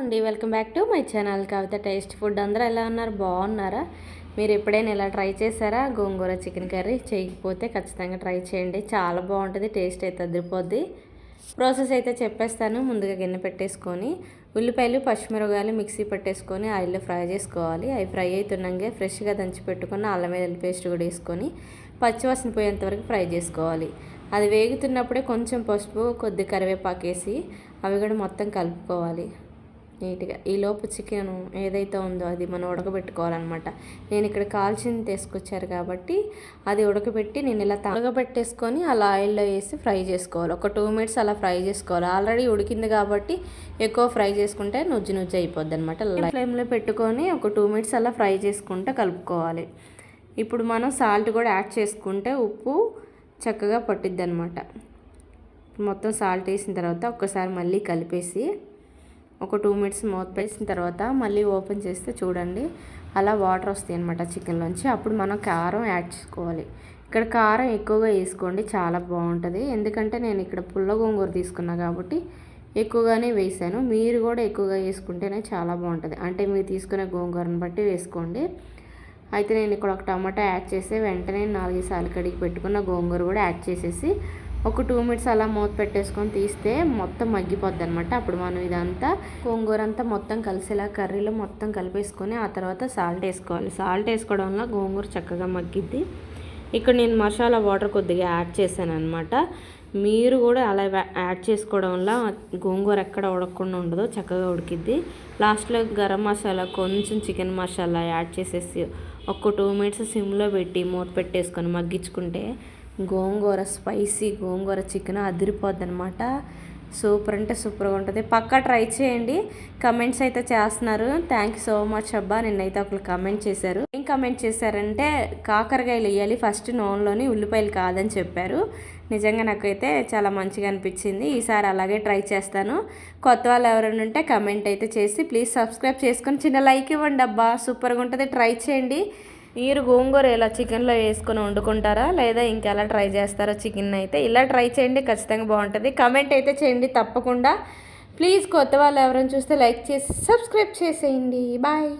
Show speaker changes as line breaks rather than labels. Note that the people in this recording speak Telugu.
అండి, welcome back to my channel Kavitha taste food. అందరూ ఎలా ఉన్నారు? బాగున్నారా? మీరు ఎప్పుడైనా ఇలా ట్రై చేశారా? గోంగూర చికెన్ కర్రీ చేయకపోతే ఖచ్చితంగా ట్రై చేయండి. చాలా బాగుంటుంది, టేస్ట్ అయితే అదిరిపోద్ది. ప్రాసెస్ అయితే చెప్పేస్తాను. ముందుగా గిన్నె పెట్టేసుకొని ఉల్లిపాయలు పచ్చిమిరపకాయలు మిక్సీ పెట్టేసుకొని ఆయిల్లో ఫ్రై చేసుకోవాలి. అవి ఫ్రై అవుతున్నాకే ఫ్రెష్గా దంచి పెట్టుకున్న అల్లం వెల్లుల్లి పేస్ట్ కూడా వేసుకొని పచ్చివాసన పోయేంత వరకు ఫ్రై చేసుకోవాలి. అది వేగుతున్నప్పుడే కొంచెం పసుపు, కొద్ది కరివేపాకు వేసి అవి కూడా మొత్తం కలుపుకోవాలి నీట్గా. ఈలోపు చికెన్ ఏదైతే ఉందో అది మనం ఉడకబెట్టుకోవాలన్నమాట. నేను ఇక్కడ కాల్చింది తీసుకొచ్చారు కాబట్టి అది ఉడకబెట్టి నేను ఇలా ఉడకబెట్టేసుకొని అలా ఆయిల్లో వేసి ఫ్రై చేసుకోవాలి. ఒక 2 మినిట్స్ అలా ఫ్రై చేసుకోవాలి. ఆల్రెడీ ఉడికింది కాబట్టి ఎక్కువ ఫ్రై చేసుకుంటే నుజ్జు నుజ్జు అయిపోద్ది అనమాట. ఫ్లేమ్లో పెట్టుకొని ఒక 2 మినిట్స్ అలా ఫ్రై చేసుకుంటే కలుపుకోవాలి. ఇప్పుడు మనం సాల్ట్ కూడా యాడ్ చేసుకుంటే ఉప్పు చక్కగా పట్టిద్ది అనమాట. మొత్తం సాల్ట్ వేసిన తర్వాత ఒక్కసారి మళ్ళీ కలిపేసి ఒక 2 మినిట్స్ మూత వేసిన తర్వాత మళ్ళీ ఓపెన్ చేస్తే చూడండి అలా వాటర్ వస్తాయి అనమాట చికెన్లోంచి. అప్పుడు మనం కారం యాడ్ చేసుకోవాలి. ఇక్కడ కారం ఎక్కువగా వేసుకోండి, చాలా బాగుంటుంది. ఎందుకంటే నేను ఇక్కడ పుల్ల గోంగూర తీసుకున్నా కాబట్టి ఎక్కువగానే వేసాను. మీరు కూడా ఎక్కువగా వేసుకుంటేనే చాలా బాగుంటుంది. అంటే మీరు తీసుకునే గోంగూరను బట్టి వేసుకోండి. అయితే నేను ఇక్కడ ఒక టమాటా యాడ్ చేసి వెంటనే 4 సార్లు కడిగి పెట్టుకున్న గోంగూర కూడా యాడ్ చేసేసి ఒక 2 మినిట్స్ అలా మూత పెట్టేసుకొని తీస్తే మొత్తం మగ్గిపోద్ది అనమాట. అప్పుడు మనం ఇదంతా గోంగూర అంతా మొత్తం కలిసేలా కర్రీలో మొత్తం కలిపేసుకొని ఆ తర్వాత సాల్ట్ వేసుకోవాలి. సాల్ట్ వేసుకోవడం వల్ల గోంగూర చక్కగా మగ్గిద్ది. ఇక్కడ నేను మసాలా వాటర్ కొద్దిగా యాడ్ చేశాను అనమాట. మీరు కూడా అలా యాడ్ చేసుకోవడం వల్ల గోంగూర ఎక్కడ ఉడకకుండా ఉండదో చక్కగా ఉడికిద్ది. లాస్ట్లో గరం మసాలా, కొంచెం చికెన్ మసాలా యాడ్ చేసేసి ఒక 2 మినిట్స్ సిమ్లో పెట్టి మూత పెట్టేసుకొని మగ్గించుకుంటే గోంగూర స్పైసీ గోంగూర చికెన్ అదిరిపోద్ది అనమాట. సూపర్ అంటే సూపర్గా ఉంటుంది. పక్కా ట్రై చేయండి. కమెంట్స్ అయితే చేస్తున్నారు. థ్యాంక్ యూ సో మచ్ అబ్బా. నిన్నైతే ఒకరు కమెంట్ చేశారు. ఏం కమెంట్ చేశారంటే కాకరకాయలు వేయాలి ఫస్ట్ నూనెలోని, ఉల్లిపాయలు కాదని చెప్పారు. నిజంగా నాకైతే చాలా మంచిగా అనిపించింది. ఈసారి అలాగే ట్రై చేస్తాను. కొత్త వాళ్ళు ఎవరైనా ఉంటే కమెంట్ అయితే చేసి ప్లీజ్ సబ్స్క్రైబ్ చేసుకొని చిన్న లైక్ ఇవ్వండి అబ్బా. సూపర్గా ఉంటుంది, ట్రై చేయండి. మీరు గోంగూర ఇలా చికెన్లో వేసుకొని వండుకుంటారా లేదా ఇంకెలా ట్రై చేస్తారో చికెన్ అయితే ఇలా ట్రై చేయండి, ఖచ్చితంగా బాగుంటుంది. కమెంట్ అయితే చేయండి తప్పకుండా. ప్లీజ్ కొత్త వాళ్ళు ఎవరైనా చూస్తే లైక్ చేసి సబ్స్క్రైబ్ చేసేయండి. బాయ్.